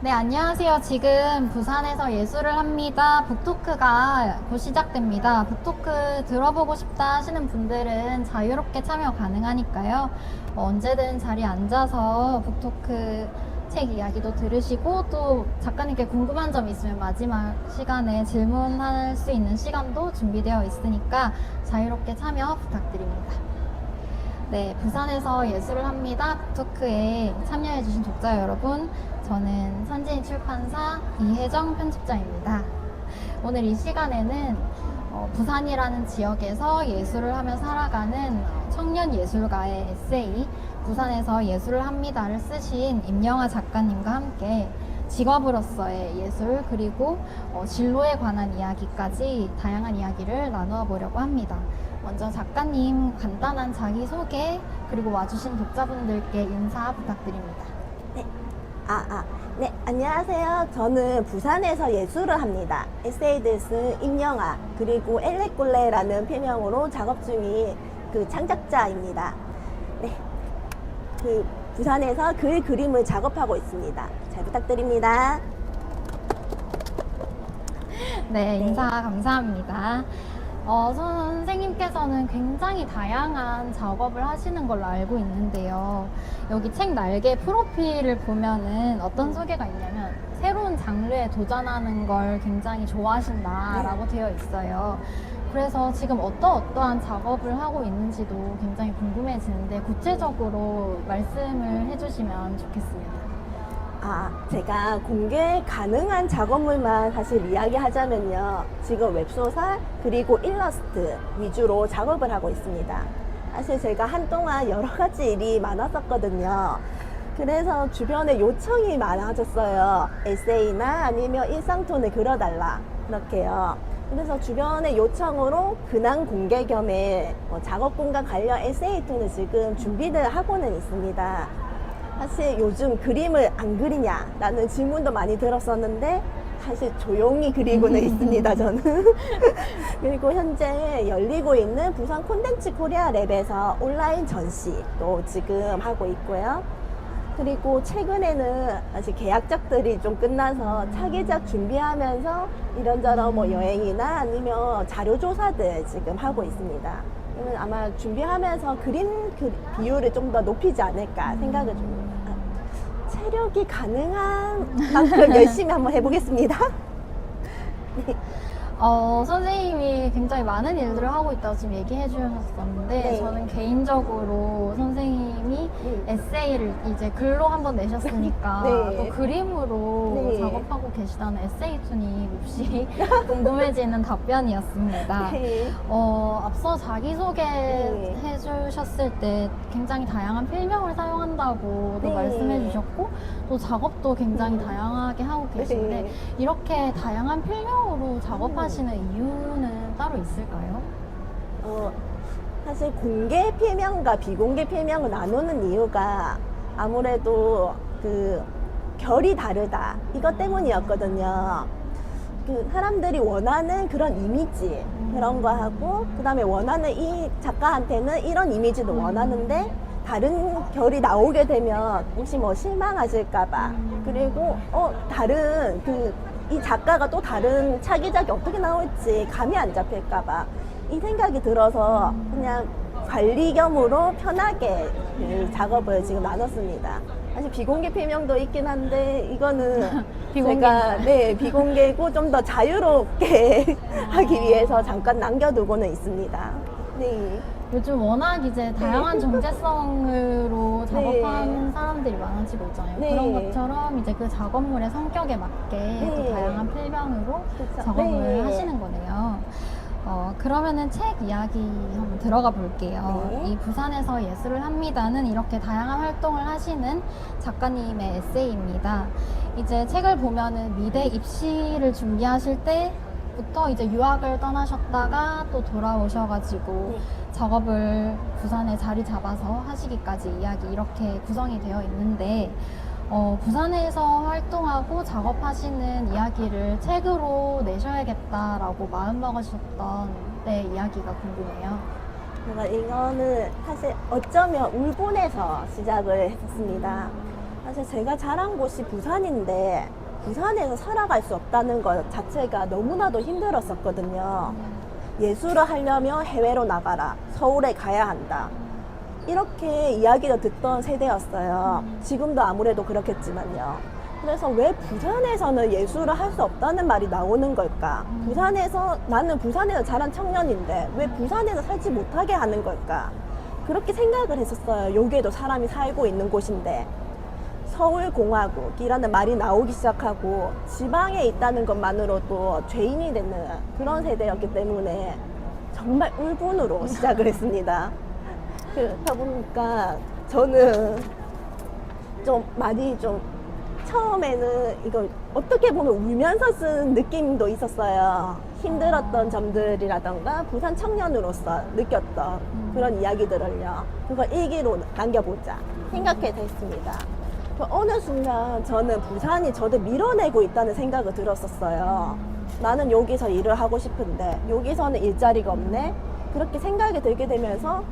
네, 안녕하세요. 지금 부산에서 예술을 합니다. 북토크가 곧 시작됩니다. 북토크 들어보고 싶다 하시는 분들은 자유롭게 참여 가능하니까요. 언제든 자리에 앉아서 북토크 책 이야기도 들으시고 또 작가님께 궁금한 점 있으면 마지막 시간에 질문할 수 있는 시간도 준비되어 있으니까 자유롭게 참여 부탁드립니다. 네, 부산에서 예술을 합니다. 북토크에 참여해주신 독자 여러분, 저는 선진이 출판사 이혜정 편집자입니다. 오늘 이 시간에는 부산이라는 지역에서 예술을 하며 살아가는 청년 예술가의 에세이 부산에서 예술을 합니다를 쓰신 임영아 작가님과 함께 직업으로서의 예술 그리고 진로에 관한 이야기까지 다양한 이야기를 나누어 보려고 합니다. 먼저 작가님 간단한 자기소개 그리고 와주신 독자분들께 인사 부탁드립니다. 네, 안녕하세요. 저는 부산에서 예술을 합니다. 에세이를 쓴 임영아, 그리고 엘레꼴레라는 필명으로 작업 중인 그 창작자입니다. 네, 부산에서 글 그림을 작업하고 있습니다. 잘 부탁드립니다. 네, 인사 감사합니다. 선생님께서는 굉장히 다양한 작업을 하시는 걸로 알고 있는데요. 여기 책 날개 프로필을 보면은 어떤 소개가 있냐면 새로운 장르에 도전하는 걸 굉장히 좋아하신다라고 되어 있어요. 그래서 지금 어떠한 작업을 하고 있는지도 굉장히 궁금해지는데 구체적으로 말씀을 해주시면 좋겠습니다. 제가 공개 가능한 작업물만 사실 이야기하자면요. 지금 웹소설 그리고 일러스트 위주로 작업을 하고 있습니다. 사실 제가 한동안 여러 가지 일이 많았었거든요. 그래서 주변에 요청이 많아졌어요. 에세이나 아니면 일상톤을 그려달라. 그렇게요. 그래서 주변의 요청으로 근황 공개 겸해 작업 공간 관련 에세이톤을 지금 준비를 하고는 있습니다. 사실 요즘 그림을 안 그리냐라는 질문도 많이 들었었는데 사실 조용히 그리고는 있습니다, 저는. 그리고 현재 열리고 있는 부산 콘텐츠 코리아 랩에서 온라인 전시도 지금 하고 있고요. 그리고 최근에는 사실 계약작들이 좀 끝나서 차기작 준비하면서 이런저런 뭐 여행이나 아니면 자료조사들 지금 하고 있습니다. 아마 준비하면서 그림 비율을 좀 더 높이지 않을까 생각을 줍니다. 체력이 가능한 만큼 열심히 한번 해보겠습니다. 네. 선생님이 굉장히 많은 일들을 하고 있다고 지금 얘기해 주셨었는데 네. 저는 개인적으로 선생님이 에세이를 이제 글로 한번 내셨으니까 네. 또 그림으로 네. 작업하고 계시다는 에세이툰이 몹시 궁금해지는 답변이었습니다. 네. 앞서 자기소개 해주셨을 때 굉장히 다양한 필명을 사용한다고 네. 말씀해 주셨고 또 작업도 굉장히 다양하게 하고 계신데 네. 이렇게 다양한 필명으로 작업하시는 이유는 따로 있을까요? 사실 공개 필명과 비공개 필명을 나누는 이유가 아무래도 그 결이 다르다 이것 때문이었거든요. 그 사람들이 원하는 그런 이미지 그런 거 하고 그 다음에 원하는 이 작가한테는 이런 이미지도 원하는데 다른 결이 나오게 되면 혹시 뭐 실망하실까봐 그리고 다른 이 작가가 또 다른 차기작이 어떻게 나올지 감이 안 잡힐까봐 이 생각이 들어서 그냥 관리 겸으로 편하게 그 작업을 지금 나눴습니다. 사실 비공개 필명도 있긴 한데 이거는 제가 비공개고 좀 더 자유롭게 하기 위해서 잠깐 남겨두고는 있습니다. 네. 요즘 워낙 이제 다양한 정체성으로 작업하는 사람들이 많아지고 있잖아요. 네. 그런 것처럼 이제 그 작업물의 성격에 맞게 또 다양한 필명으로 그쵸. 작업을 하시는 거네요. 그러면은 책 이야기 한번 들어가 볼게요. 네. 이 부산에서 예술을 합니다는 이렇게 다양한 활동을 하시는 작가님의 에세이입니다. 이제 책을 보면은 미대 입시를 준비하실 때부터 이제 유학을 떠나셨다가 또 돌아오셔가지고 작업을 부산에 자리 잡아서 하시기까지 이야기 이렇게 구성이 되어 있는데 부산에서 활동하고 작업하시는 이야기를 책으로 내셔야겠다라고 마음먹으셨던 때 이야기가 궁금해요. 이거는 사실 어쩌면 울분에서 시작을 했었습니다. 사실 제가 자란 곳이 부산인데 부산에서 살아갈 수 없다는 것 자체가 너무나도 힘들었었거든요. 예술을 하려면 해외로 나가라. 서울에 가야 한다. 이렇게 이야기를 듣던 세대였어요. 지금도 아무래도 그렇겠지만요. 그래서 왜 부산에서는 예술을 할 수 없다는 말이 나오는 걸까? 나는 부산에서 자란 청년인데 왜 부산에서 살지 못하게 하는 걸까? 그렇게 생각을 했었어요. 여기에도 사람이 살고 있는 곳인데. 서울공화국이라는 말이 나오기 시작하고 지방에 있다는 것만으로도 죄인이 되는 그런 세대였기 때문에 정말 울분으로 시작을 했습니다. 그렇다 보니까 저는 좀 많이 처음에는 이거 어떻게 보면 울면서 쓴 느낌도 있었어요. 힘들었던 점들이라던가 부산 청년으로서 느꼈던 그런 이야기들을요. 그걸 일기로 남겨보자 생각해서 했습니다. 어느 순간 저는 부산이 저를 밀어내고 있다는 생각을 들었었어요. 나는 여기서 일을 하고 싶은데 여기서는 일자리가 없네? 그렇게 생각이 들게 되면서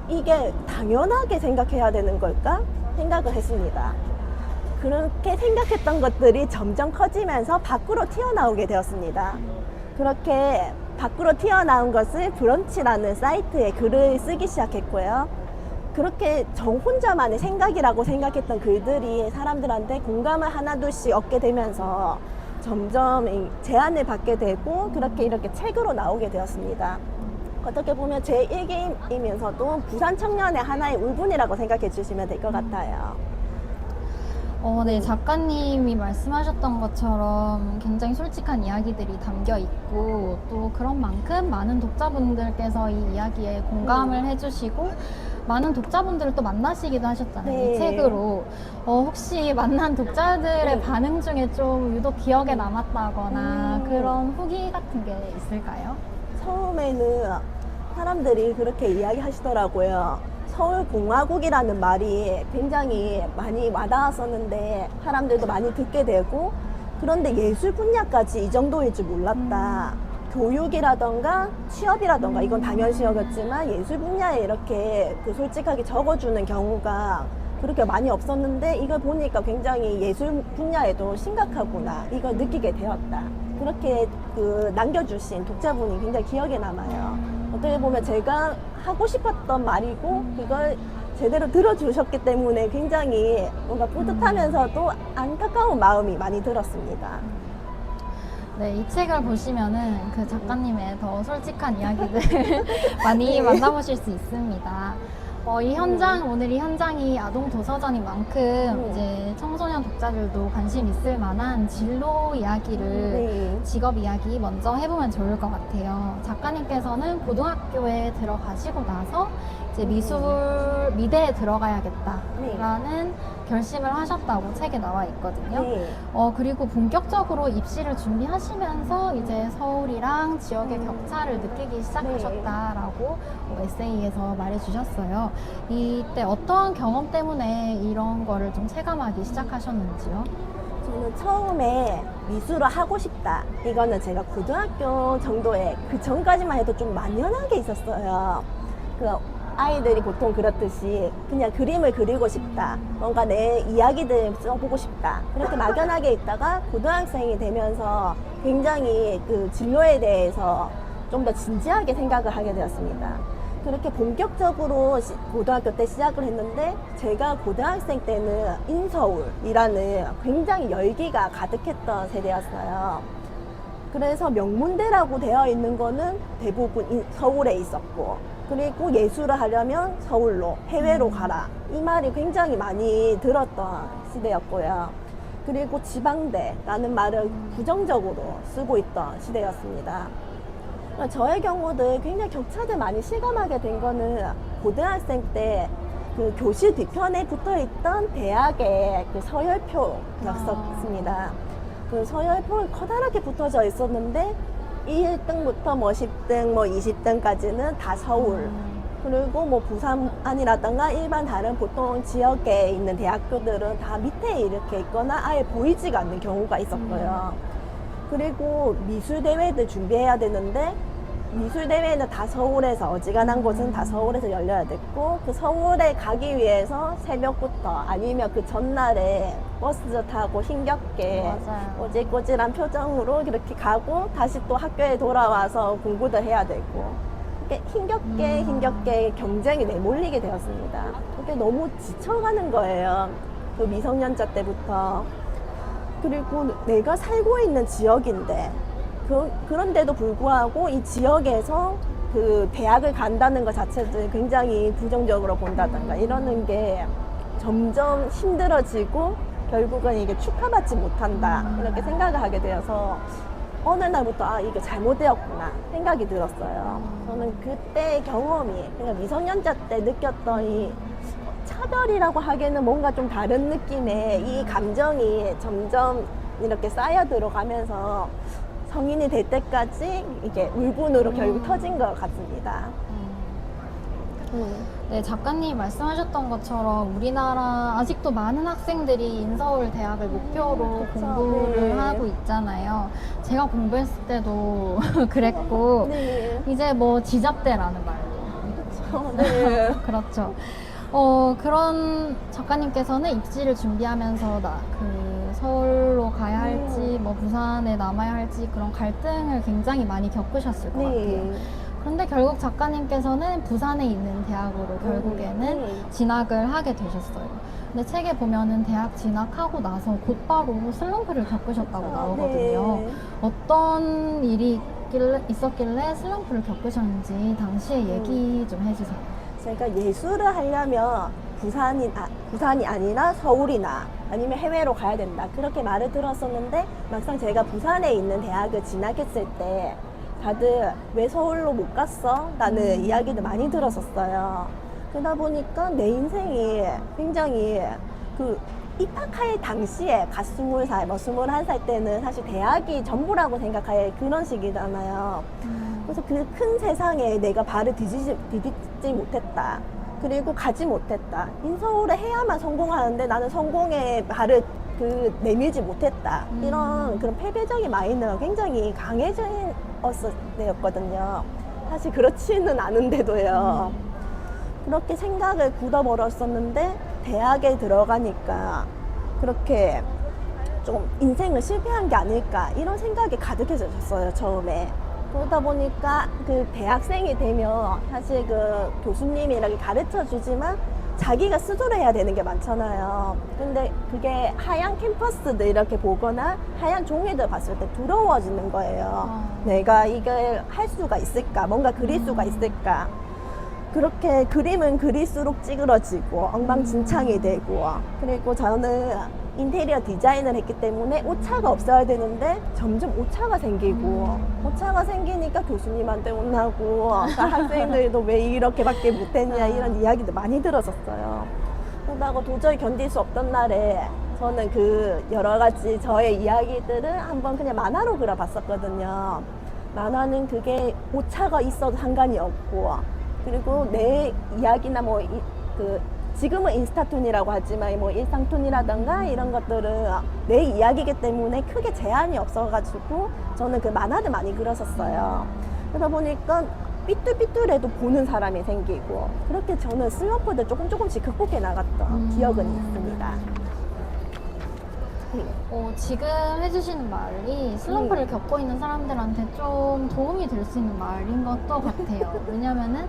이게 당연하게 생각해야 되는 걸까? 생각을 했습니다. 그렇게 생각했던 것들이 점점 커지면서 밖으로 튀어나오게 되었습니다. 그렇게 밖으로 튀어나온 것을 브런치라는 사이트에 글을 쓰기 시작했고요. 그렇게 저 혼자만의 생각이라고 생각했던 글들이 사람들한테 공감을 하나둘씩 얻게 되면서 점점 제안을 받게 되고 그렇게 이렇게 책으로 나오게 되었습니다. 어떻게 보면 제 일기이면서도 부산 청년의 하나의 울분이라고 생각해 주시면 될 것 같아요. 네, 작가님이 말씀하셨던 것처럼 굉장히 솔직한 이야기들이 담겨 있고 또 그런 만큼 많은 독자분들께서 이 이야기에 공감을 해주시고 많은 독자분들을 또 만나시기도 하셨잖아요. 네. 이 책으로. 혹시 만난 독자들의 네. 반응 중에 좀 유독 기억에 남았다거나 그런 후기 같은 게 있을까요? 처음에는 사람들이 그렇게 이야기하시더라고요. 서울공화국이라는 말이 굉장히 많이 와닿았었는데 사람들도 많이 듣게 되고 그런데 예술 분야까지 이 정도일 줄 몰랐다. 교육이라던가 취업이라던가 이건 당연시였겠지만 예술 분야에 이렇게 솔직하게 적어주는 경우가 그렇게 많이 없었는데 이걸 보니까 굉장히 예술 분야에도 심각하구나 이걸 느끼게 되었다. 그렇게 남겨주신 독자분이 굉장히 기억에 남아요. 어떻게 보면 제가 하고 싶었던 말이고 그걸 제대로 들어주셨기 때문에 굉장히 뭔가 뿌듯하면서도 안타까운 마음이 많이 들었습니다. 네, 이 책을 보시면은 그 작가님의 더 솔직한 이야기들 많이 만나보실 수 있습니다. 오늘 이 현장이 아동 도서전인 만큼 이제 청소년 독자들도 관심 있을 만한 진로 이야기를 네. 직업 이야기 먼저 해보면 좋을 것 같아요. 작가님께서는 고등학교에 들어가시고 나서 이제 미대에 들어가야겠다라는 결심을 하셨다고 책에 나와 있거든요. 네. 그리고 본격적으로 입시를 준비하시면서 이제 서울이랑 지역의 격차를 느끼기 시작하셨다라고 에세이에서 말해주셨어요. 이때 어떠한 경험 때문에 이런 거를 좀 체감하기 시작하셨는지요? 저는 처음에 미술을 하고 싶다. 이거는 제가 고등학교 정도에 그 전까지만 해도 좀 만연하게 있었어요. 아이들이 보통 그렇듯이 그냥 그림을 그리고 싶다. 뭔가 내 이야기들 써보고 싶다. 그렇게 막연하게 있다가 고등학생이 되면서 굉장히 진로에 대해서 좀 더 진지하게 생각을 하게 되었습니다. 그렇게 본격적으로 고등학교 때 시작을 했는데 제가 고등학생 때는 인서울이라는 굉장히 열기가 가득했던 세대였어요. 그래서 명문대라고 되어 있는 거는 대부분 서울에 있었고 그리고 예술을 하려면 서울로 해외로 가라 이 말이 굉장히 많이 들었던 시대였고요. 그리고 지방대라는 말을 부정적으로 쓰고 있던 시대였습니다. 저의 경우도 굉장히 격차를 많이 실감하게 된 거는 고등학생 때 교실 뒤편에 붙어있던 대학의 서열표였었습니다. 서열표가 커다랗게 붙어져 있었는데 1등부터 10등, 20등까지는 다 서울. 그리고 부산이라던가 일반 다른 보통 지역에 있는 대학교들은 다 밑에 이렇게 있거나 아예 보이지가 않는 경우가 있었고요. 그리고 미술대회들 준비해야 되는데 미술대회는 다 서울에서, 어지간한 곳은 다 서울에서 열려야 됐고, 그 서울에 가기 위해서 새벽부터 아니면 그 전날에 버스 타고 힘겹게 맞아요. 꼬질꼬질한 표정으로 이렇게 가고 다시 또 학교에 돌아와서 공부도 해야 되고, 이렇게 힘겹게 경쟁이 내몰리게 되었습니다. 그게 너무 지쳐가는 거예요. 그 미성년자 때부터. 그리고 내가 살고 있는 지역인데, 그런데도 불구하고 이 지역에서 그 대학을 간다는 것 자체도 굉장히 부정적으로 본다던가 이러는 게 점점 힘들어지고 결국은 이게 축하받지 못한다 이렇게 생각을 하게 되어서 어느 날부터 아 이게 잘못되었구나 생각이 들었어요. 저는 그때 경험이 그냥 미성년자 때 느꼈던 이 차별이라고 하기에는 뭔가 좀 다른 느낌의 이 감정이 점점 이렇게 쌓여 들어가면서 성인이 될 때까지 이게 울분으로 결국 터진 것 같습니다. 네, 작가님 말씀하셨던 것처럼 우리나라 아직도 많은 학생들이 인서울 대학을 목표로 그쵸. 공부를 네. 하고 있잖아요. 제가 공부했을 때도 그랬고, 네. 이제 뭐 지잡대라는 말도. 네. 그렇죠. 그런 작가님께서는 입시를 준비하면서 그 서울로 가야 할지, 뭐 부산에 남아야 할지 그런 갈등을 굉장히 많이 겪으셨을 것 같아요. 네. 그런데 결국 작가님께서는 부산에 있는 대학으로 결국에는 네. 진학을 하게 되셨어요. 근데 책에 보면은 대학 진학하고 나서 곧바로 슬럼프를 겪으셨다고 나오거든요. 네. 어떤 일이 있었길래 슬럼프를 겪으셨는지 당시의 얘기 좀 해주세요. 제가 예술을 하려면 부산이 아니라 서울이나 아니면 해외로 가야 된다. 그렇게 말을 들었었는데 막상 제가 부산에 있는 대학을 진학했을 때 다들 왜 서울로 못 갔어? 라는 이야기도 많이 들었었어요. 그러다 보니까 내 인생이 굉장히 그 입학할 당시에 갓 20살, 뭐 21살 때는 사실 대학이 전부라고 생각할 그런 시기잖아요. 그래서 그 큰 세상에 내가 발을 디딛지 못했다. 그리고 가지 못했다. 인서울에 해야만 성공하는데 나는 성공의 발을 내밀지 못했다. 이런 그런 패배적인 마인드가 굉장히 강해진 때였거든요. 사실 그렇지는 않은데도요. 그렇게 생각을 굳어버렸었는데 대학에 들어가니까 그렇게 좀 인생을 실패한 게 아닐까 이런 생각이 가득해졌어요, 처음에. 그러다 보니까 그 대학생이 되면 사실 그 교수님이 이렇게 가르쳐 주지만 자기가 스스로 해야 되는 게 많잖아요. 근데 그게 하얀 캠퍼스들 이렇게 보거나 하얀 종이들 봤을 때 두려워지는 거예요. 내가 이걸 할 수가 있을까? 뭔가 그릴 수가 있을까? 그렇게 그림은 그릴수록 찌그러지고 엉망진창이 되고, 그리고 저는 인테리어 디자인을 했기 때문에 오차가 없어야 되는데 점점 오차가 생기고 오차가 생기니까 교수님한테 혼나고 학생들도 왜 이렇게밖에 못했냐 이런 이야기도 많이 들었었어요. 그러다가 도저히 견딜 수 없던 날에 저는 그 여러 가지 저의 이야기들을 한번 그냥 만화로 그려봤었거든요. 만화는 그게 오차가 있어도 상관이 없고, 그리고 내 이야기나 지금은 인스타툰이라고 하지만 뭐 일상툰이라던가 이런 것들은 내 이야기이기 때문에 크게 제한이 없어가지고 저는 그 만화를 많이 그렸었어요. 그러다 보니까 삐뚤삐뚤해도 보는 사람이 생기고, 그렇게 저는 슬럼프를 조금씩 극복해 나갔던 기억은 있습니다. 지금 해주시는 말이 슬럼프를 겪고 있는 사람들한테 좀 도움이 될 수 있는 말인 것도 같아요. 왜냐면은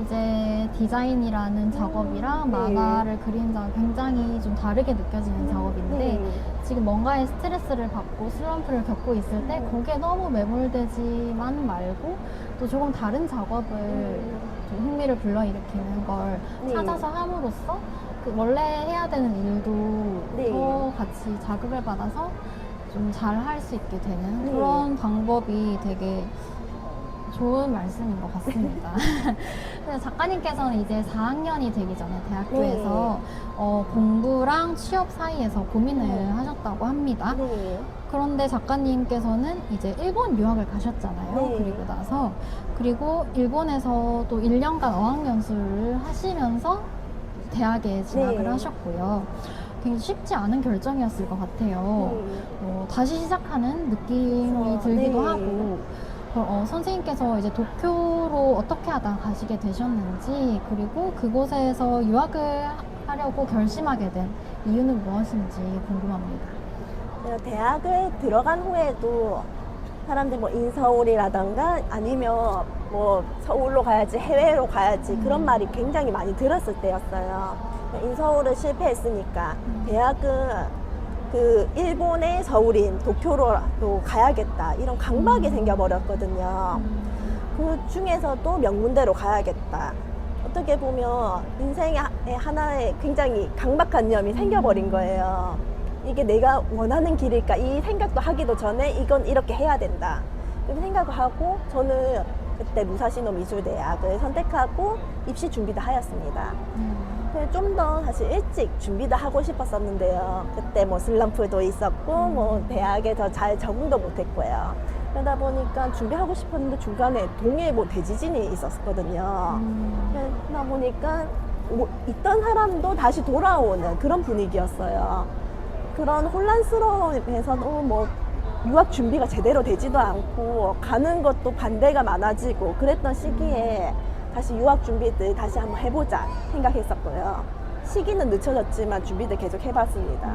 이제 디자인이라는 작업이랑 만화를 그리는 작업 굉장히 좀 다르게 느껴지는 작업인데 지금 뭔가의 스트레스를 받고 슬럼프를 겪고 있을 때 거기에 너무 매몰되지만 말고 또 조금 다른 작업을 좀 흥미를 불러일으키는 걸 찾아서 함으로써 그 원래 해야 되는 일도 더 같이 자극을 받아서 좀 잘 할 수 있게 되는 그런 방법이 되게 좋은 말씀인 것 같습니다. 그래서 작가님께서는 이제 4학년이 되기 전에 대학교에서 공부랑 취업 사이에서 고민을 하셨다고 합니다. 그런데 작가님께서는 이제 일본 유학을 가셨잖아요. 그리고 일본에서 또 1년간 어학연수를 하시면서 대학에 진학을 하셨고요. 굉장히 쉽지 않은 결정이었을 것 같아요. 다시 시작하는 느낌이 들기도 하고, 선생님께서 이제 도쿄로 어떻게 하다 가시게 되셨는지, 그리고 그곳에서 유학을 하려고 결심하게 된 이유는 무엇인지 궁금합니다. 대학을 들어간 후에도 사람들이 뭐 인서울이라던가 아니면 뭐 서울로 가야지, 해외로 가야지 그런 말이 굉장히 많이 들었을 때였어요. 인서울을 실패했으니까 대학은 그 일본의 서울인 도쿄로 가야겠다, 이런 강박이 생겨버렸거든요. 그 중에서도 명문대로 가야겠다. 어떻게 보면 인생의 하나의 굉장히 강박관념이 생겨버린 거예요. 이게 내가 원하는 길일까, 이 생각도 하기도 전에 이건 이렇게 해야 된다, 이렇게 생각을 하고 저는 그때 무사시노 미술대학을 선택하고 입시 준비도 하였습니다. 좀 더 사실 일찍 준비도 하고 싶었었는데요. 그때 뭐 슬럼프도 있었고 뭐 대학에서 잘 적응도 못했고요. 그러다 보니까 준비하고 싶었는데 중간에 동해뭐 대지진이 있었거든요. 그러다 보니까 있던 사람도 다시 돌아오는 그런 분위기였어요. 그런 혼란스러움에서도 뭐 유학 준비가 제대로 되지도 않고 가는 것도 반대가 많아지고 그랬던 시기에 다시 유학 준비들 다시 한번 해보자 생각했었고요. 시기는 늦춰졌지만 준비를 계속 해봤습니다.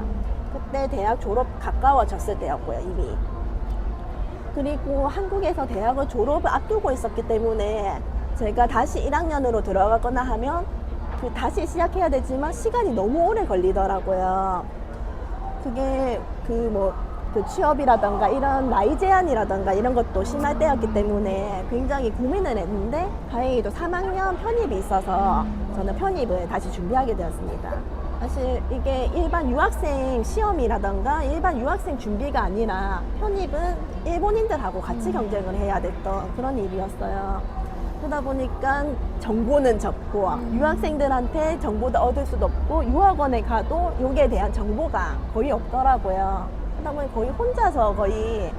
그때 대학 졸업 가까워졌을 때였고요, 이미. 그리고 한국에서 대학을 졸업을 앞두고 있었기 때문에 제가 다시 1학년으로 들어가거나 하면 다시 시작해야 되지만 시간이 너무 오래 걸리더라고요. 그게 그 취업이라던가 이런 나이 제한이라던가 이런 것도 심할 때였기 때문에 굉장히 고민을 했는데 다행히도 3학년 편입이 있어서 저는 편입을 다시 준비하게 되었습니다. 사실 이게 일반 유학생 시험이라던가 일반 유학생 준비가 아니라 편입은 일본인들하고 같이 경쟁을 해야 됐던 그런 일이었어요. 그러다 보니까 정보는 적고 유학생들한테 정보도 얻을 수도 없고 유학원에 가도 여기에 대한 정보가 거의 없더라고요. 그러다 보니 거의 혼자서 거의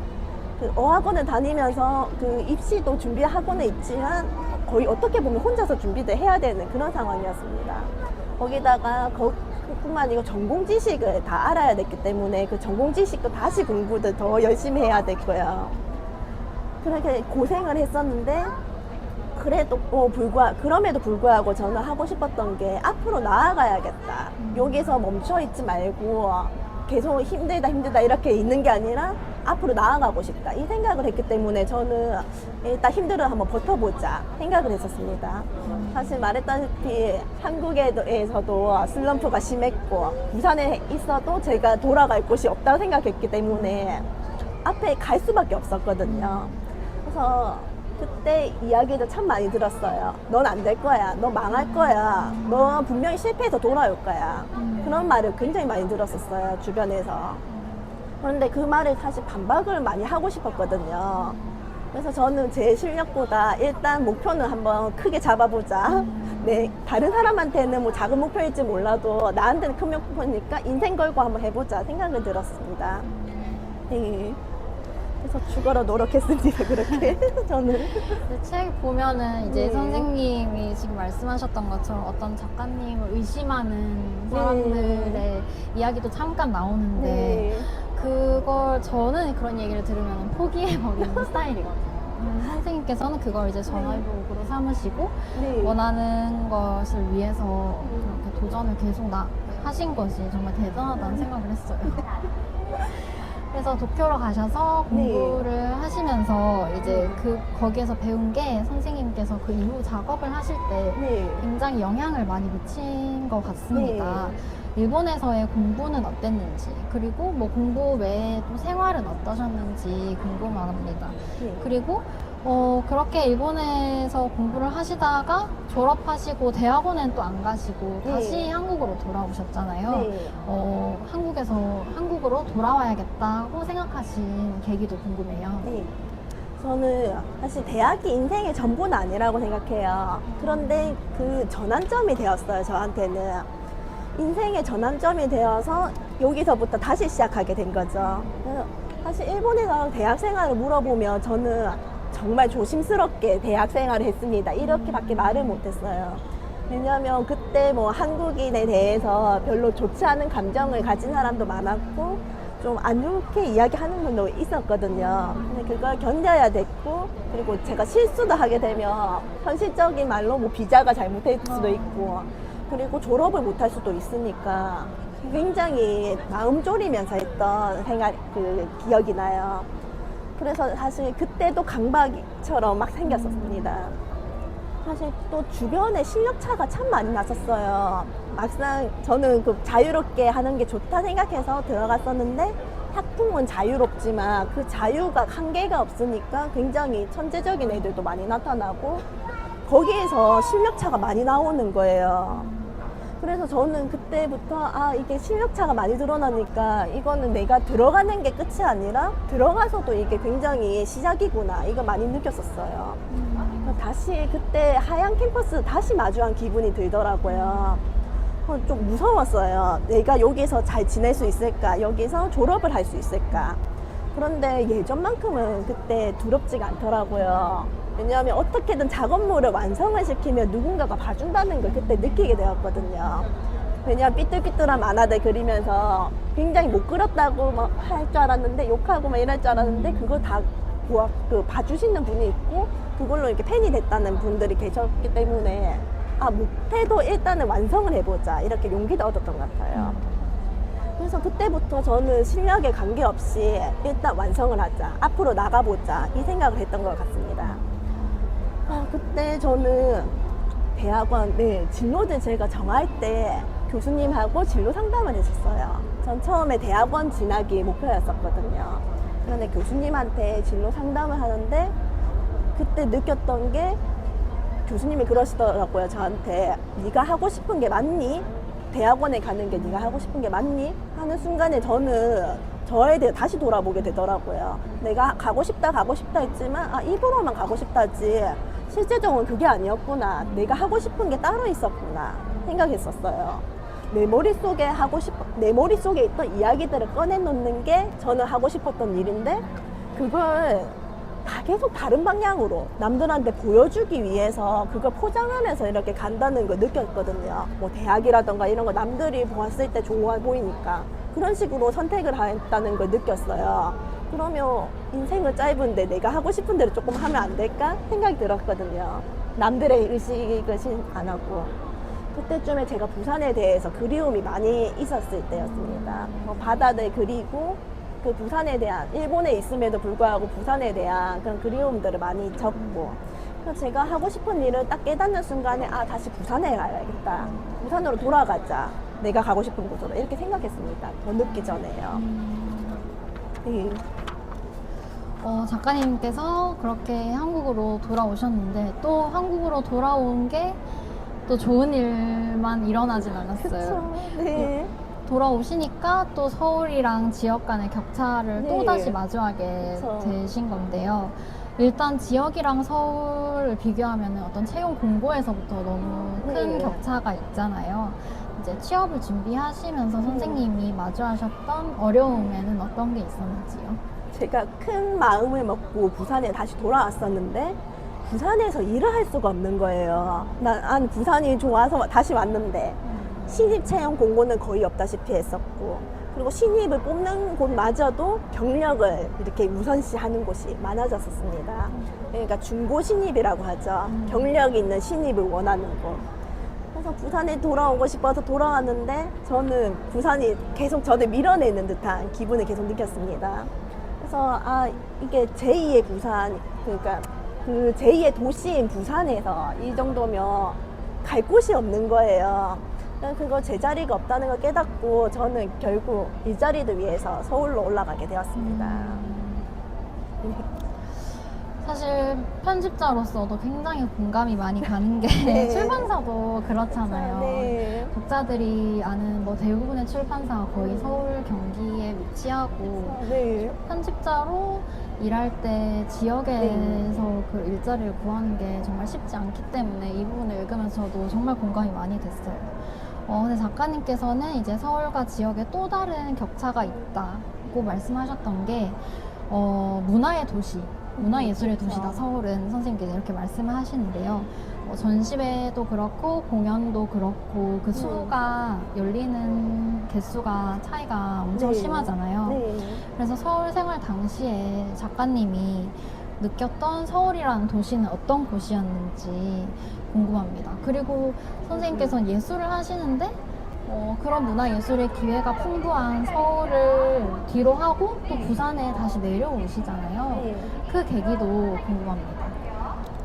그 어학원을 다니면서 그 입시도 준비하고는 있지만 거의 어떻게 보면 혼자서 준비를 해야 되는 그런 상황이었습니다. 거기다가 그뿐만 아니고 전공 지식을 다 알아야 됐기 때문에 그 전공 지식도 다시 공부를 더 열심히 해야 됐고요. 그렇게 고생을 했었는데 그럼에도 불구하고 저는 하고 싶었던 게 앞으로 나아가야겠다. 여기서 멈춰 있지 말고 계속 힘들다 이렇게 있는 게 아니라 앞으로 나아가고 싶다, 이 생각을 했기 때문에 저는 일단 힘들어 한번 버텨보자 생각을 했었습니다. 사실 말했다시피 한국에서도 슬럼프가 심했고 부산에 있어도 제가 돌아갈 곳이 없다고 생각했기 때문에 앞에 갈 수밖에 없었거든요. 그래서 그때 이야기도 참 많이 들었어요. 넌 안 될 거야, 너 망할 거야, 너 분명히 실패해서 돌아올 거야, 그런 말을 굉장히 많이 들었었어요, 주변에서. 그런데 그 말을 사실 반박을 많이 하고 싶었거든요. 그래서 저는 제 실력보다 일단 목표는 한번 크게 잡아보자. 네, 다른 사람한테는 뭐 작은 목표일지 몰라도 나한테는 큰 목표니까 인생 걸고 한번 해보자 생각을 들었습니다. 네. 그래서 죽어라 노력했습니다, 그렇게. 저는. 책 보면은 이제 네. 선생님이 지금 말씀하셨던 것처럼 어떤 작가님을 의심하는 사람들의 이야기도 잠깐 나오는데 네. 그걸 저는 그런 얘기를 들으면 포기해버리는 스타일이거든요. 선생님께서는 그걸 이제 전화위복으로 삼으시고 네. 원하는 것을 위해서 그렇게 도전을 계속 하신 것이 정말 대단하다는 생각을 했어요. 그래서 도쿄로 가셔서 공부를 하시면서 이제 거기에서 배운 게 선생님께서 그 이후 작업을 하실 때 네. 굉장히 영향을 많이 미친 것 같습니다. 네. 일본에서의 공부는 어땠는지, 그리고 뭐 공부 외에 또 생활은 어떠셨는지 궁금합니다. 네. 그리고 그렇게 일본에서 공부를 하시다가 졸업하시고 대학원엔 또 안 가시고 네. 다시 한국으로 돌아오셨잖아요. 네. 한국으로 돌아와야겠다고 생각하신 계기도 궁금해요. 네. 저는 사실 대학이 인생의 전부는 아니라고 생각해요. 그런데 그 전환점이 되었어요, 저한테는. 인생의 전환점이 되어서 여기서부터 다시 시작하게 된 거죠. 사실 일본에서 대학 생활을 물어보면 저는 정말 조심스럽게 대학 생활을 했습니다. 이렇게밖에 말을 못했어요. 왜냐하면 그때 뭐 한국인에 대해서 별로 좋지 않은 감정을 가진 사람도 많았고 좀 안 좋게 이야기하는 분도 있었거든요. 근데 그걸 견뎌야 됐고, 그리고 제가 실수도 하게 되면 현실적인 말로 뭐 비자가 잘못될 수도 있고, 그리고 졸업을 못할 수도 있으니까 굉장히 마음 졸이면서 했던 생활 그 기억이 나요. 그래서 사실 그때도 강박처럼 막 생겼었습니다. 사실 또 주변에 실력 차가 참 많이 났었어요. 막상 저는 그 자유롭게 하는 게 좋다 생각해서 들어갔었는데 학부모는 자유롭지만 그 자유가 한계가 없으니까 굉장히 천재적인 애들도 많이 나타나고 거기에서 실력 차가 많이 나오는 거예요. 그래서 저는 그때부터 이게 실력 차가 많이 드러나니까 이거는 내가 들어가는 게 끝이 아니라 들어가서도 이게 굉장히 시작이구나 이거 많이 느꼈었어요. 다시 그때 하얀 캠퍼스 다시 마주한 기분이 들더라고요. 좀 무서웠어요. 내가 여기서 잘 지낼 수 있을까? 여기서 졸업을 할 수 있을까? 그런데 예전만큼은 그때 두렵지가 않더라고요. 왜냐하면 어떻게든 작업물을 완성을 시키면 누군가가 봐준다는 걸 그때 느끼게 되었거든요. 왜냐하면 삐뚤삐뚤한 만화들 그리면서 굉장히 못 그렸다고 할 줄 알았는데 욕하고 막 이럴 줄 알았는데 그거 다 봐주시는 분이 있고 그걸로 이렇게 팬이 됐다는 분들이 계셨기 때문에 못해도 일단은 완성을 해보자 이렇게 용기도 얻었던 것 같아요. 그래서 그때부터 저는 실력에 관계없이 일단 완성을 하자, 앞으로 나가보자 이 생각을 했던 것 같습니다. 그때 저는 대학원 진로를 제가 정할 때 교수님하고 진로 상담을 했었어요. 전 처음에 대학원 진학이 목표였었거든요. 그런데 교수님한테 진로 상담을 하는데 그때 느꼈던 게 교수님이 그러시더라고요. 저한테 네가 하고 싶은 게 맞니? 대학원에 가는 게 네가 하고 싶은 게 맞니? 하는 순간에 저는 저에 대해 다시 돌아보게 되더라고요. 내가 가고 싶다 했지만 입으로만 가고 싶다지 실제적으로 그게 아니었구나. 내가 하고 싶은 게 따로 있었구나 생각했었어요. 내 머릿속에 있던 이야기들을 꺼내놓는 게 저는 하고 싶었던 일인데 그걸 다 계속 다른 방향으로 남들한테 보여주기 위해서 그걸 포장하면서 이렇게 간다는 걸 느꼈거든요. 뭐 대학이라던가 이런 거 남들이 보았을 때 좋아 보이니까 그런 식으로 선택을 했다는 걸 느꼈어요. 그러면 인생은 짧은데 내가 하고 싶은 대로 조금 하면 안 될까 생각이 들었거든요. 남들의 의식을 안 하고. 그때쯤에 제가 부산에 대해서 그리움이 많이 있었을 때였습니다. 바다를 그리고 그 부산에 대한, 일본에 있음에도 불구하고 부산에 대한 그런 그리움들을 많이 적고, 그래서 제가 하고 싶은 일을 딱 깨닫는 순간에 다시 부산에 가야겠다. 부산으로 돌아가자. 내가 가고 싶은 곳으로 이렇게 생각했습니다. 더 늦기 전에요. 네. 작가님께서 그렇게 한국으로 돌아오셨는데 또 한국으로 돌아온 게 또 좋은 일만 일어나진 않았어요. 그쵸. 네. 돌아오시니까 또 서울이랑 지역 간의 격차를 네. 또다시 마주하게 그쵸. 되신 건데요. 일단 지역이랑 서울을 비교하면 어떤 채용 공고에서부터 너무 큰 네. 격차가 있잖아요. 이제 취업을 준비하시면서 선생님이 마주하셨던 어려움에는 어떤 게 있었는지요? 제가 큰 마음을 먹고 부산에 다시 돌아왔었는데 부산에서 일을 할 수가 없는 거예요. 난 부산이 좋아서 다시 왔는데 신입 채용 공고는 거의 없다시피 했었고, 그리고 신입을 뽑는 곳마저도 경력을 이렇게 우선시하는 곳이 많아졌었습니다. 그러니까 중고 신입이라고 하죠. 경력 있는 신입을 원하는 곳. 그래서 부산에 돌아오고 싶어서 돌아왔는데 저는 부산이 계속 저를 밀어내는 듯한 기분을 계속 느꼈습니다. 그래서 이게 제2의 부산, 그러니까 그 제2의 도시인 부산에서 이 정도면 갈 곳이 없는 거예요. 그거 제 자리가 없다는 걸 깨닫고 저는 결국 이 자리를 위해서 서울로 올라가게 되었습니다. 사실 편집자로서도 굉장히 공감이 많이 가는 게 네. 출판사도 그렇잖아요. 네. 독자들이 아는 뭐 대부분의 출판사가 거의 서울, 경기에 위치하고 네. 편집자로 일할 때 지역에서 그 일자리를 구하는 게 정말 쉽지 않기 때문에 이 부분을 읽으면서 저도 정말 공감이 많이 됐어요. 근데 작가님께서는 이제 서울과 지역에 또 다른 격차가 있다고 말씀하셨던 게 문화의 도시 문화예술의 그렇죠. 도시다 서울은 선생님께서 이렇게 말씀을 하시는데요. 전시회도 그렇고 공연도 그렇고 그 수가 열리는 개수가 차이가 엄청 네. 심하잖아요. 네. 그래서 서울 생활 당시에 작가님이 느꼈던 서울이라는 도시는 어떤 곳이었는지 궁금합니다. 그리고 선생님께서는 예술을 하시는데 그런 문화예술의 기회가 풍부한 서울을 뒤로 하고 또 부산에 다시 내려오시잖아요. 네. 그 계기도 궁금합니다.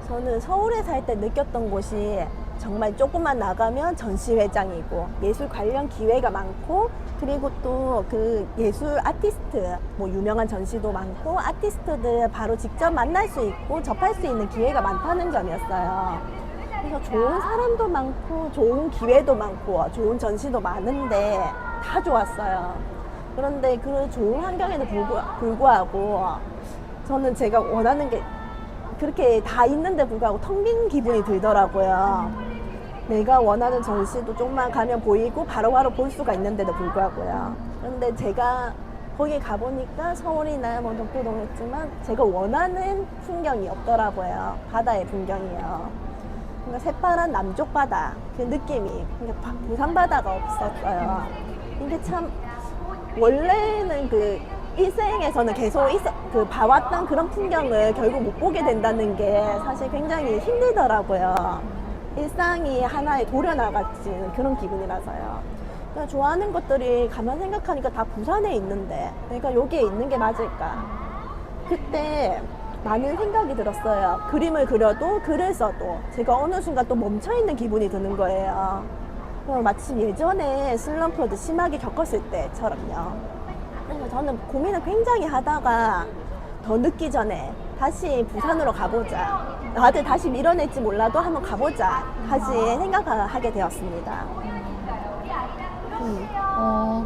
저는 서울에 살 때 느꼈던 곳이 정말 조금만 나가면 전시회장이고 예술 관련 기회가 많고, 그리고 또 그 예술 아티스트, 뭐 유명한 전시도 많고 아티스트들 바로 직접 만날 수 있고 접할 수 있는 기회가 많다는 점이었어요. 그래서 좋은 사람도 많고 좋은 기회도 많고 좋은 전시도 많은데 다 좋았어요. 그런데 그 좋은 환경에도 불구하고 저는 제가 원하는 게 그렇게 다 있는데 불구하고 텅 빈 기분이 들더라고요. 내가 원하는 전시도 좀만 가면 보이고 바로바로 볼 수가 있는데도 불구하고요. 그런데 제가 거기 가보니까 서울이나 뭐 독도동 했지만 제가 원하는 풍경이 없더라고요. 바다의 풍경이요. 그러니까 새파란 남쪽 바다 그 느낌이, 그러니까 부산 바다가 없었어요. 이게 참 원래는 그 일생에서는 계속 봐왔던 그런 풍경을 결국 못 보게 된다는 게 사실 굉장히 힘들더라고요. 일상이 하나의 도려나가지는 그런 기분이라서요. 그러니까 좋아하는 것들이 가만 생각하니까 다 부산에 있는데 내가 여기에 있는 게 맞을까? 그때 많은 생각이 들었어요. 그림을 그려도 글을 써도 제가 어느 순간 또 멈춰있는 기분이 드는 거예요. 마치 예전에 슬럼프도 심하게 겪었을 때처럼요. 그래서 저는 고민을 굉장히 하다가 더 늦기 전에 다시 부산으로 가보자. 나한테 다시 밀어낼지 몰라도 한번 가보자. 다시 생각하게 되었습니다.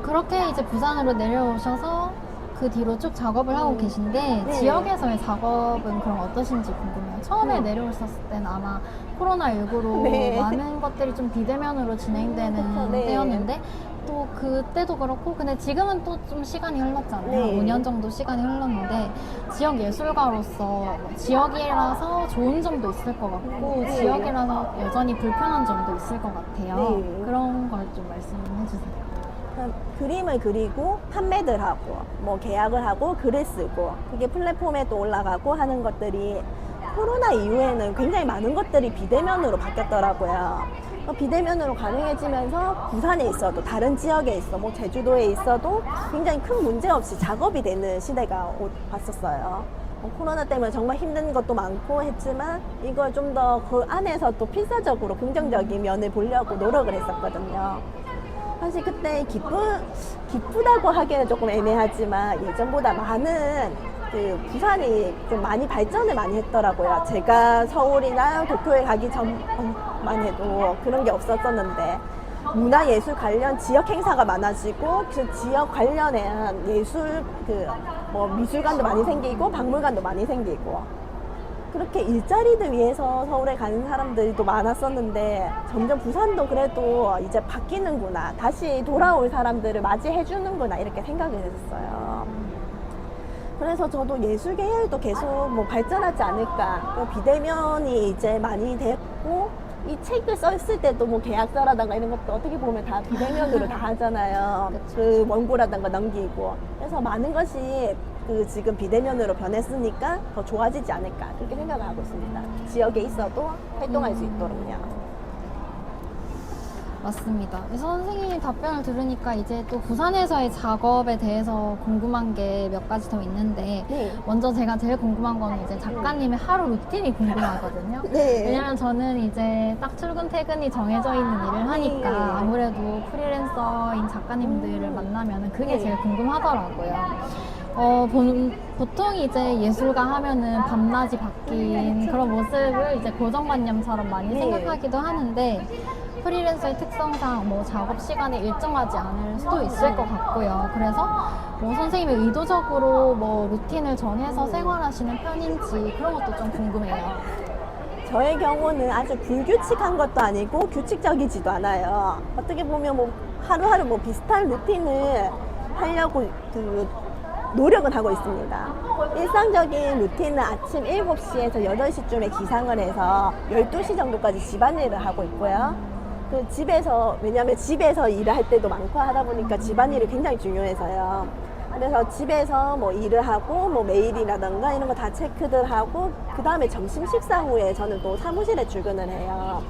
그렇게 이제 부산으로 내려오셔서 그 뒤로 쭉 작업을 하고 계신데 네. 지역에서의 작업은 그럼 어떠신지 궁금해요. 처음에 내려오셨을 때는 아마 코로나19로 네. 많은 것들이 좀 비대면으로 진행되는 그쵸, 네. 때였는데 또 그때도 그렇고 근데 지금은 또 좀 시간이 흘렀잖아요. 네. 5년 정도 시간이 흘렀는데 지역 예술가로서 지역이라서 좋은 점도 있을 것 같고 네. 지역이라서 여전히 불편한 점도 있을 것 같아요. 네. 그런 걸 좀 말씀해 주세요. 그림을 그리고 판매들 하고 뭐 계약을 하고 글을 쓰고 그게 플랫폼에 또 올라가고 하는 것들이 코로나 이후에는 굉장히 많은 것들이 비대면으로 바뀌었더라고요. 비대면으로 가능해지면서 부산에 있어도 다른 지역에 있어 뭐 제주도에 있어도 굉장히 큰 문제 없이 작업이 되는 시대가 왔었어요. 코로나 때문에 정말 힘든 것도 많고 했지만 이걸 좀 더 그 안에서 또 필사적으로 긍정적인 면을 보려고 노력을 했었거든요. 사실 그때 기쁘다고 하기에는 조금 애매하지만 예전보다 많은 그 부산이 좀 많이 발전을 많이 했더라고요. 제가 서울이나 도쿄에 가기 전만 해도 그런 게 없었었는데 문화예술 관련 지역 행사가 많아지고 그 지역 관련한 예술 뭐 미술관도 많이 생기고 박물관도 많이 생기고 그렇게 일자리를 위해서 서울에 가는 사람들이 또 많았었는데 점점 부산도 그래도 이제 바뀌는구나, 다시 돌아올 사람들을 맞이해주는구나 이렇게 생각을 했었어요. 그래서 저도 예술 계열도 계속 뭐 발전하지 않을까. 비대면이 이제 많이 됐고 이 책을 썼을 때도 뭐 계약서라든가 이런 것도 어떻게 보면 다 비대면으로 다 하잖아요. 그 원고라든가 넘기고. 그래서 많은 것이 지금 비대면으로 변했으니까 더 좋아지지 않을까 그렇게 생각을 하고 있습니다. 지역에 있어도 활동할 수 있도록요. 맞습니다. 선생님 답변을 들으니까 이제 또 부산에서의 작업에 대해서 궁금한 게 몇 가지 더 있는데 네. 먼저 제가 제일 궁금한 거는 이제 작가님의 하루 루틴이 궁금하거든요. 네. 왜냐면 저는 이제 딱 출근 퇴근이 정해져 있는 일을 하니까 네. 아무래도 프리랜서인 작가님들을 만나면 그게 네. 제일 궁금하더라고요. 보통 이제 예술가 하면은 밤낮이 바뀐 그런 모습을 이제 고정관념처럼 많이 네. 생각하기도 하는데 프리랜서의 특성상 뭐 작업 시간이 일정하지 않을 수도 있을 것 같고요. 그래서 뭐 선생님이 의도적으로 뭐 루틴을 정해서 생활하시는 편인지 그런 것도 좀 궁금해요. 저의 경우는 아주 불규칙한 것도 아니고 규칙적이지도 않아요. 어떻게 보면 뭐 하루하루 뭐 비슷한 루틴을 하려고 노력은 하고 있습니다. 일상적인 루틴은 아침 7시에서 8시쯤에 기상을 해서 12시 정도까지 집안일을 하고 있고요. 그 집에서, 왜냐하면 집에서 일을 할 때도 많고 하다 보니까 집안일이 굉장히 중요해서요. 그래서 집에서 뭐 일을 하고 뭐 메일이라던가 이런 거 다 체크들 하고, 그 다음에 점심 식사 후에 저는 또 사무실에 출근을 해요.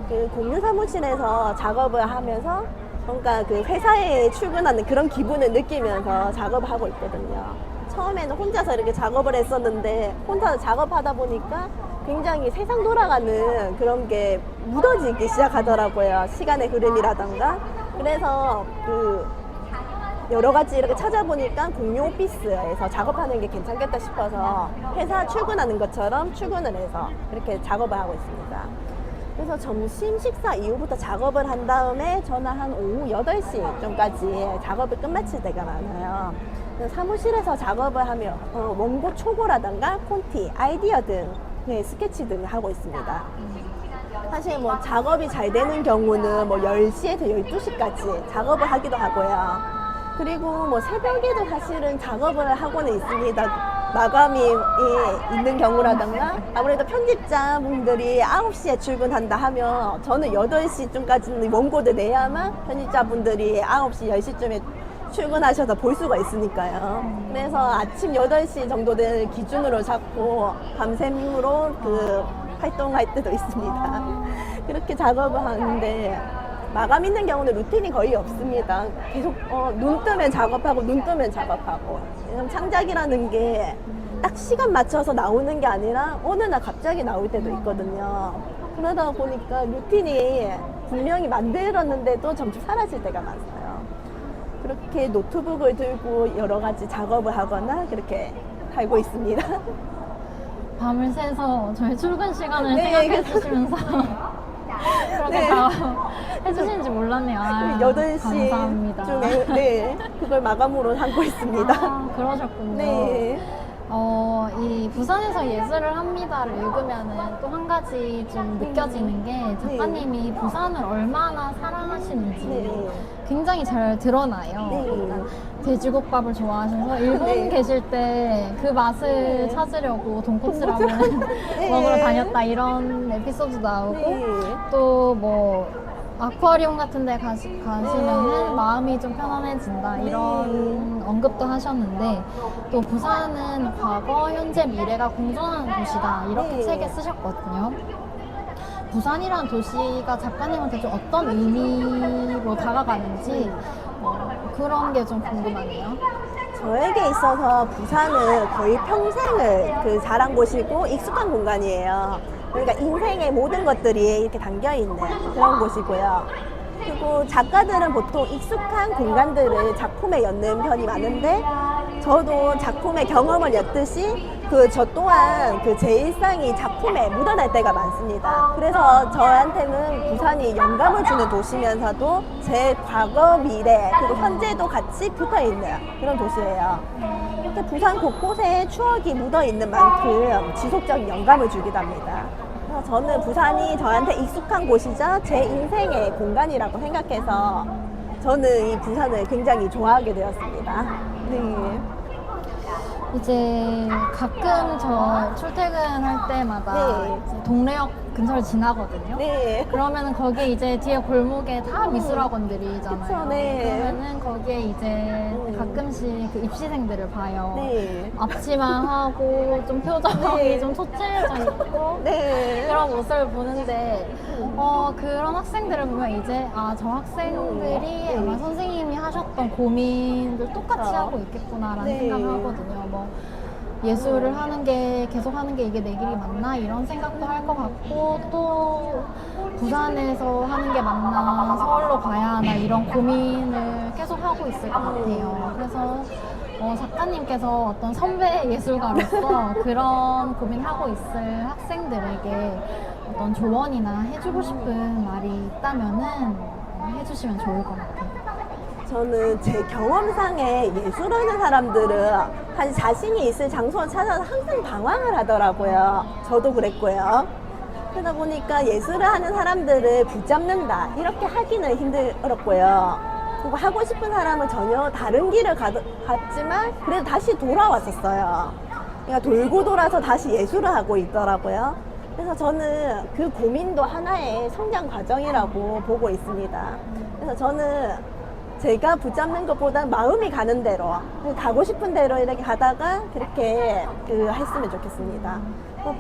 그 공유 사무실에서 작업을 하면서 뭔가 그 회사에 출근하는 그런 기분을 느끼면서 작업을 하고 있거든요. 처음에는 혼자서 이렇게 작업을 했었는데 혼자 작업하다 보니까 굉장히 세상 돌아가는 그런 게 묻어지기 시작하더라고요. 시간의 흐름이라던가. 그래서 그 여러 가지 이렇게 찾아보니까 공유 오피스에서 작업하는 게 괜찮겠다 싶어서 회사 출근하는 것처럼 출근을 해서 이렇게 작업을 하고 있습니다. 그래서 점심 식사 이후부터 작업을 한 다음에 저는 한 오후 8시쯤까지 작업을 끝마칠 때가 많아요. 그래서 사무실에서 작업을 하며 원고 초고라던가 콘티, 아이디어 등 스케치 등을 하고 있습니다. 사실 뭐 작업이 잘 되는 경우는 뭐 10시에서 12시까지 작업을 하기도 하고요. 그리고 뭐 새벽에도 사실은 작업을 하고는 있습니다. 마감이 있는 경우라던가, 아무래도 편집자분들이 9시에 출근한다 하면 저는 8시쯤까지는 원고를 내야만 편집자분들이 9시, 10시쯤에 출근하셔서 볼 수가 있으니까요. 그래서 아침 8시 정도를 기준으로 잡고 밤샘으로 그 활동할 때도 있습니다. 그렇게 작업을 하는데, 마감 있는 경우는 루틴이 거의 없습니다. 계속 눈 뜨면 작업하고 눈 뜨면 작업하고. 창작이라는 게 딱 시간 맞춰서 나오는 게 아니라 어느 날 갑자기 나올 때도 있거든요. 그러다 보니까 루틴이 분명히 만들었는데도 점점 사라질 때가 많아요. 그렇게 노트북을 들고 여러 가지 작업을 하거나 그렇게 살고 있습니다. 밤을 새서 저희 출근 시간을 네, 생각해 주시면서 그렇게 네. 다 해주시는지 몰랐네요. 8시 감사합니다. 중에 네, 그걸 마감으로 삼고 있습니다. 그러셨군요. 네. 이 부산에서 예술을 합니다를 읽으면은 또 한 가지 좀 느껴지는 게 작가님이 부산을 얼마나 사랑하시는지 네. 굉장히 잘 드러나요. 네. 그러니까 돼지국밥을 좋아하셔서 일본 네. 계실 때 그 맛을 네. 찾으려고 돈코츠라면 네. 먹으러 다녔다 이런 에피소드 나오고 네. 또 뭐 아쿠아리움 같은 데 가시면은 마음이 좀 편안해진다 이런 언급도 하셨는데, 또 부산은 과거, 현재, 미래가 공존하는 도시다 이렇게 네. 책에 쓰셨거든요. 부산이란 도시가 작가님한테 좀 어떤 의미로 다가가는지 그런 게 좀 궁금하네요. 저에게 있어서 부산은 거의 평생을 그 자란 곳이고 익숙한 공간이에요. 그러니까 인생의 모든 것들이 이렇게 담겨있는 그런 곳이고요. 그리고 작가들은 보통 익숙한 공간들을 작품에 엮는 편이 많은데, 저도 작품의 경험을 엮듯이 저 또한 제 일상이 작품에 묻어날 때가 많습니다. 그래서 저한테는 부산이 영감을 주는 도시면서도 제 과거, 미래, 그리고 현재도 같이 붙어 있는 그런 도시예요. 이렇게 부산 곳곳에 추억이 묻어 있는 만큼 지속적인 영감을 주기도 합니다. 그래서 저는 부산이 저한테 익숙한 곳이자 제 인생의 공간이라고 생각해서 저는 이 부산을 굉장히 좋아하게 되었습니다. 네. 이제 가끔 저 출퇴근할 때마다 네. 이제 동래역 근처를 지나거든요. 네. 그러면은 거기에 이제 뒤에 골목에 다 미술학원들이잖아요. 그쵸, 네. 그러면은 거기에 이제 가끔씩 그 입시생들을 봐요. 네. 앞치마하고 좀 표정이 네. 좀 초췌해져 있고 네. 그런 모습을 보는데 그런 학생들을 보면 이제 저 학생들이 아마 선생님이 하셨던 고민들 똑같이 그쵸. 하고 있겠구나라는 네. 생각을 하거든요. 뭐 예술을 하는 게 계속 하는 게 이게 내 길이 맞나 이런 생각도 할 것 같고, 또 부산에서 하는 게 맞나 서울로 가야 하나 이런 고민을 계속 하고 있을 것 같아요. 그래서 작가님께서 어떤 선배 예술가로서 그런 고민하고 있을 학생들에게 어떤 조언이나 해주고 싶은 말이 있다면은 해주시면 좋을 것 같아요. 저는 제 경험상에 예술하는 사람들은 한 자신이 있을 장소를 찾아서 항상 방황을 하더라고요. 저도 그랬고요. 그러다 보니까 예술을 하는 사람들을 붙잡는다 이렇게 하기는 힘들었고요. 그리고 하고 싶은 사람은 전혀 다른 길을 갔지만 그래도 다시 돌아왔었어요. 그러니까 돌고 돌아서 다시 예술을 하고 있더라고요. 그래서 저는 그 고민도 하나의 성장 과정이라고 보고 있습니다. 그래서 저는 제가 붙잡는 것보다 마음이 가는 대로, 가고 싶은 대로 이렇게 가다가 그렇게 했으면 좋겠습니다.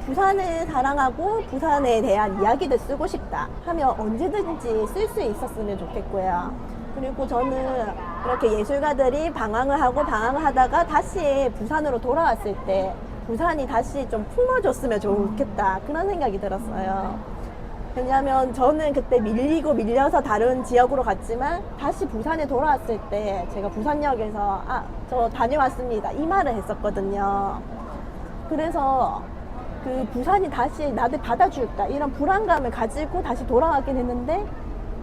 부산을 사랑하고 부산에 대한 이야기를 쓰고 싶다 하면 언제든지 쓸 수 있었으면 좋겠고요. 그리고 저는 이렇게 예술가들이 방황을 하다가 다시 부산으로 돌아왔을 때 부산이 다시 좀 품어줬으면 좋겠다, 그런 생각이 들었어요. 왜냐하면 저는 그때 밀려서 다른 지역으로 갔지만 다시 부산에 돌아왔을 때 제가 부산역에서 저 다녀왔습니다 이 말을 했었거든요. 그래서 그 부산이 다시 나를 받아줄까 이런 불안감을 가지고 다시 돌아왔긴 했는데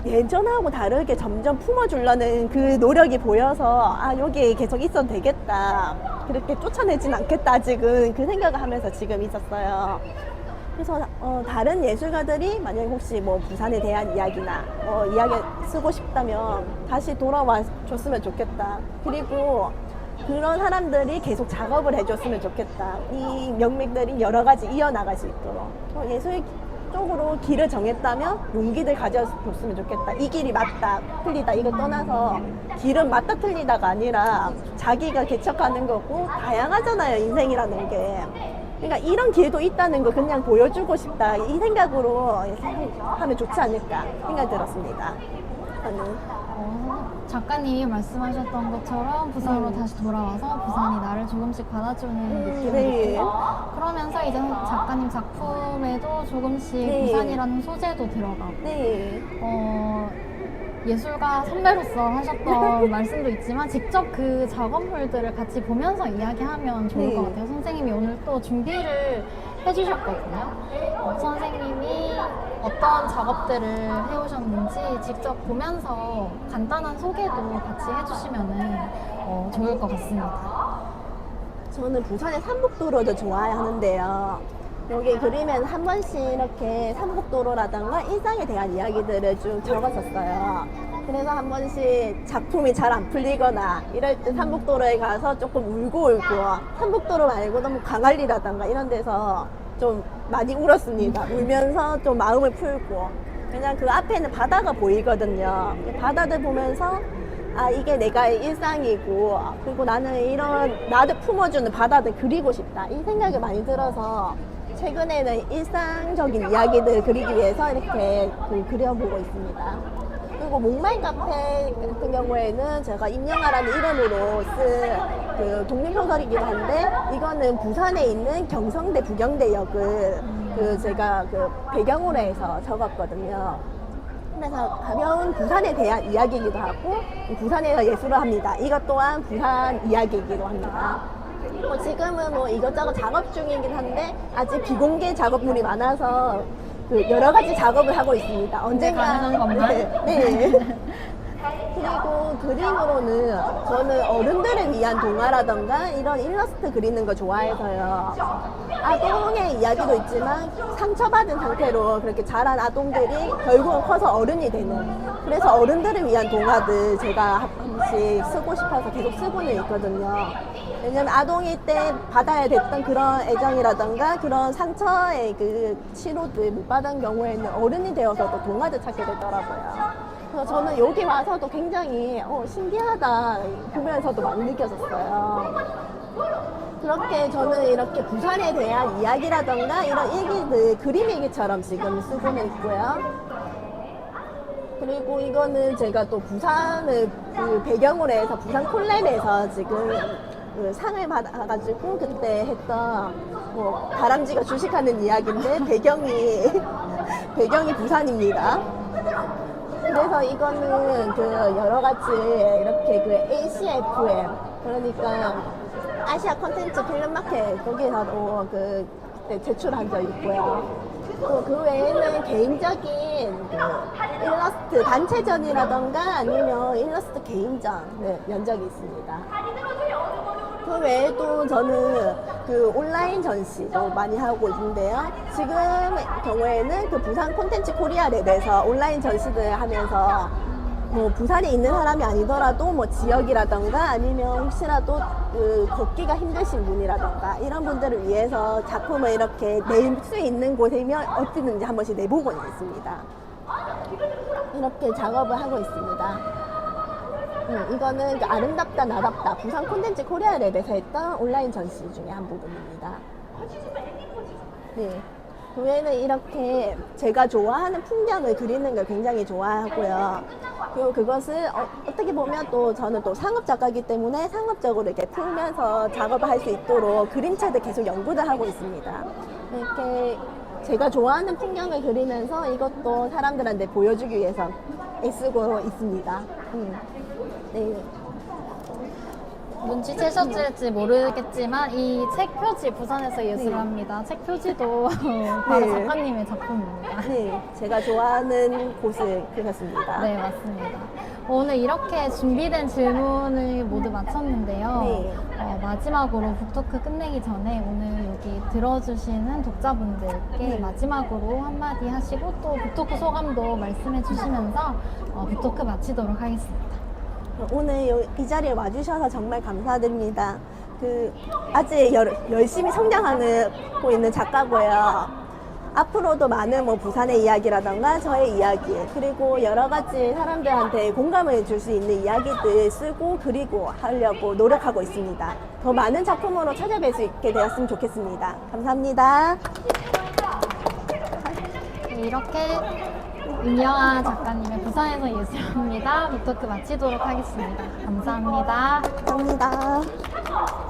예전하고 다르게 점점 품어주려는 그 노력이 보여서 여기 계속 있어도 되겠다, 그렇게 쫓아내진 않겠다, 아직은 그 생각을 하면서 지금 있었어요. 그래서 다른 예술가들이 만약에 혹시 뭐 부산에 대한 이야기나 이야기 쓰고 싶다면 다시 돌아와 줬으면 좋겠다. 그리고 그런 사람들이 계속 작업을 해줬으면 좋겠다. 이 명맥들이 여러 가지 이어나갈 수 있도록 예술 쪽으로 길을 정했다면 용기를 가져줬으면 좋겠다. 이 길이 맞다 틀리다 이걸 떠나서 길은 맞다 틀리다가 아니라 자기가 개척하는 거고 다양하잖아요, 인생이라는 게. 그러니까 이런 길도 있다는 거 그냥 보여주고 싶다, 이 생각으로 하면 좋지 않을까 생각이 들었습니다. 저는. 작가님이 말씀하셨던 것처럼 부산으로 다시 돌아와서 부산이 나를 조금씩 받아주는 느낌을 네. 느끼고, 그러면서 이제 작가님 작품에도 조금씩 네. 부산이라는 소재도 들어가고, 네. 예술가 선배로서 하셨던 말씀도 있지만 직접 그 작업물들을 같이 보면서 이야기하면 좋을 것 같아요. 선생님이 오늘 또 준비를 해주셨거든요. 선생님이 어떤 작업들을 해오셨는지 직접 보면서 간단한 소개도 같이 해주시면 좋을 것 같습니다. 저는 부산의 삼복도로도 좋아하는데요. 여기 그리면 한 번씩 이렇게 삼복도로라던가 일상에 대한 이야기들을 쭉 적었었어요. 그래서 한 번씩 작품이 잘 안 풀리거나 이럴 때 삼복도로에 가서 조금 울고 삼복도로 말고도 뭐 강할리라던가 이런 데서 좀 많이 울었습니다. 울면서 좀 마음을 풀고. 그냥 그 앞에는 바다가 보이거든요. 바다를 보면서 이게 내가의 일상이고, 그리고 나는 이런 나를 품어주는 바다를 그리고 싶다, 이 생각이 많이 들어서 최근에는 일상적인 이야기들을 그리기 위해서 이렇게 그려보고 있습니다. 그리고 목마인 카페 같은 경우에는 제가 임영아라는 이름으로 쓴 그 독립소설이기도 한데, 이거는 부산에 있는 경성대 부경대역을 제가 배경으로 해서 적었거든요. 그래서 가벼운 부산에 대한 이야기이기도 하고, 부산에서 예술을 합니다, 이것 또한 부산 이야기이기도 합니다. 지금은 이것저것 작업 중이긴 한데 아직 비공개 작업물이 많아서 여러 가지 작업을 하고 있습니다. 언젠가 가능한 건가요? 네. 그리고 그림으로는 저는 어른들을 위한 동화라던가 이런 일러스트 그리는 거 좋아해서요. 아동의 이야기도 있지만 상처받은 상태로 그렇게 자란 아동들이 결국은 커서 어른이 되는, 그래서 어른들을 위한 동화들 제가 한 번씩 쓰고 싶어서 계속 쓰고는 있거든요. 왜냐면 아동일 때 받아야 됐던 그런 애정이라던가 그런 상처의 그 치료들 못 받은 경우에는 어른이 되어서도 동화를 찾게 되더라고요. 그래서 저는 여기 와서도 굉장히 신기하다 보면서도 막 느껴졌어요. 그렇게 저는 이렇게 부산에 대한 이야기라던가 이런 얘기들 그림 얘기처럼 지금 쓰고는 있고요. 그리고 이거는 제가 또 부산을 배경으로 해서 부산 콜랩에서 지금 상을 받아가지고 그때 했던 다람쥐가 주식하는 이야기인데 배경이 부산입니다. 그래서 이거는 여러 가지 이렇게 ACFM, 그러니까 아시아 컨텐츠 필름마켓, 거기에서도 그때 제출한 적 있고요. 또 그 외에는 개인적인 일러스트 단체전이라던가 아니면 일러스트 개인전을 연 적이 있습니다. 그 외에도 저는 온라인 전시도 많이 하고 있는데요. 지금 경우에는 부산 콘텐츠 코리아 랩에서 온라인 전시를 하면서 뭐 부산에 있는 사람이 아니더라도 뭐 지역이라던가 아니면 혹시라도 그 걷기가 힘드신 분이라던가 이런 분들을 위해서 작품을 이렇게 낼 수 있는 곳이면 어디든지 한 번씩 내보고는 있습니다. 이렇게 작업을 하고 있습니다. 이거는 그 아름답다 나답다 부산 콘텐츠 코리아 랩에서 했던 온라인 전시 중에 한 부분입니다. 네. 교회는 이렇게 제가 좋아하는 풍경을 그리는 걸 굉장히 좋아하고요. 그리고 그것을 어떻게 보면 또 저는 또 상업 작가이기 때문에 상업적으로 이렇게 풀면서 작업을 할 수 있도록 그림체도 계속 연구를 하고 있습니다. 이렇게 제가 좋아하는 풍경을 그리면서 이것도 사람들한테 보여주기 위해서 애쓰고 있습니다. 네. 눈치채셨을지 모르겠지만 이 책 표지 부산에서 예술을 합니다. 책 표지도 바로 네. 작가님의 작품입니다. 네, 제가 좋아하는 곳을 그렸습니다. 네, 맞습니다. 오늘 이렇게 준비된 질문을 모두 마쳤는데요. 네. 마지막으로 북토크 끝내기 전에 오늘 여기 들어주시는 독자분들께 네. 마지막으로 한마디 하시고 또 북토크 소감도 말씀해 주시면서 북토크 마치도록 하겠습니다. 오늘 이 자리에 와주셔서 정말 감사드립니다. 아직 열심히 성장하고 있는 작가고요. 앞으로도 많은 뭐 부산의 이야기라던가 저의 이야기 그리고 여러 가지 사람들한테 공감을 줄 수 있는 이야기들 쓰고 그리고 하려고 노력하고 있습니다. 더 많은 작품으로 찾아뵐 수 있게 되었으면 좋겠습니다. 감사합니다. 네, 이렇게 윤영아 작가님의 부산에서 예술합니다. 북토크 마치도록 하겠습니다. 감사합니다. 감사합니다.